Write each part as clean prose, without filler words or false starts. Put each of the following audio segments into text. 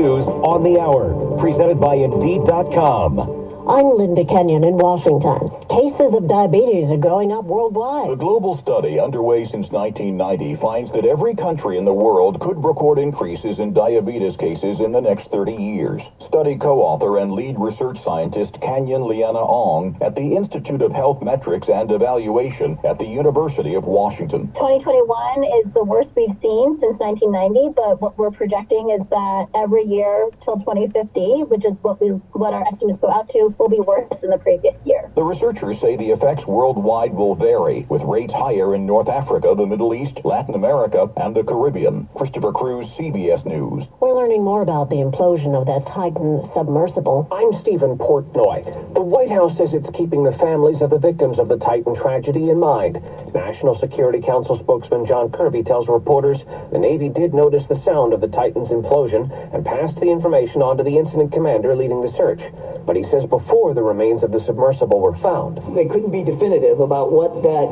news on the hour. Presented by Indeed.com. I'm Linda Kenyon in Washington. Cases of diabetes are going up worldwide. A global study underway since 1990 finds that every country in the world could record increases in diabetes cases in the next 30 years. Study co-author and lead research scientist Kanyon Liana Ong at the Institute of Health Metrics and Evaluation at the University of Washington. 2021 is the worst we've seen since 1990, but what we're projecting is that every year till 2050, which is what our estimates go out to, will be worse than the previous year. The researchers say the effects worldwide will vary, with rates higher in North Africa, the Middle East, Latin America, and the Caribbean. Christopher Cruz, CBS News. We're learning more about the implosion of that Titan submersible. I'm Stephen Portnoy. The White House says it's keeping the families of the victims of the Titan tragedy in mind. National Security Council spokesman John Kirby tells reporters the Navy did notice the sound of the Titan's implosion and passed the information on to the incident commander leading the search. But he says before the remains of the submersible were found, they couldn't be definitive about what that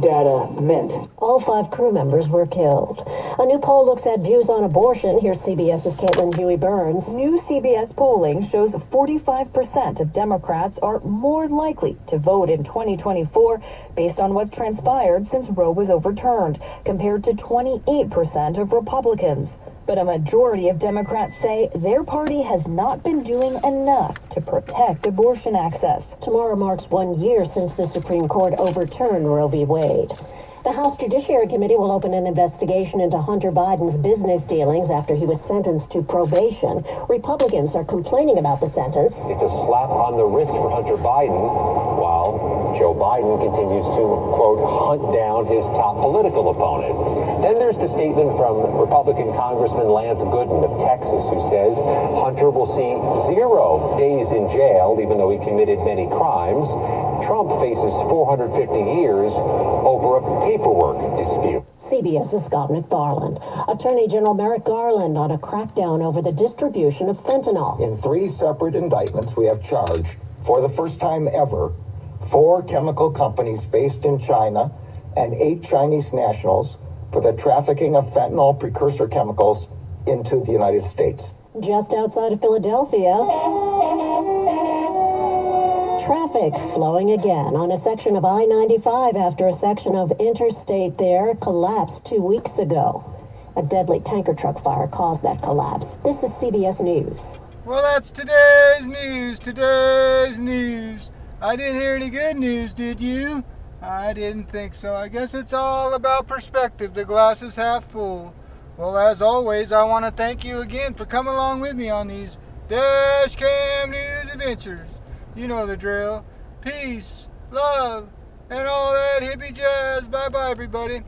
data meant. All 5 crew members were killed. A new poll looks at views on abortion. Here's CBS's Caitlin Huey-Burns. New CBS polling shows 45% of Democrats are more likely to vote in 2024 based on what's transpired since Roe was overturned, compared to 28% of Republicans. But a majority of Democrats say their party has not been doing enough to protect abortion access. Tomorrow marks 1 year since the Supreme Court overturned Roe v. Wade. The House Judiciary Committee will open an investigation into Hunter Biden's business dealings after he was sentenced to probation. Republicans are complaining about the sentence. it's a slap on the wrist for Hunter Biden, while Joe Biden continues to, quote, hunt down his top political opponent. Then there's the statement from Republican Congressman Lance Gooden of Texas, who says Hunter will see 0 days in jail, even though he committed many crimes. Trump faces 450 years over a paperwork dispute. CBS's Scott McFarland. Attorney General Merrick Garland on a crackdown over the distribution of fentanyl. In 3 separate indictments, we have charged, for the first time ever, 4 chemical companies based in China and 8 Chinese nationals for the trafficking of fentanyl precursor chemicals into the United States. Just outside of Philadelphia, traffic flowing again on a section of I-95 after a section of interstate there collapsed 2 weeks ago. A deadly tanker truck fire caused that collapse. This is CBS News. Well, that's today's news. I didn't hear any good news, did you? I didn't think so. I guess it's all about perspective. The glass is half full. Well, as always, I want to thank you again for coming along with me on these Dash Cam News adventures. You know the drill. Peace, love, and all that hippie jazz. Bye-bye, everybody.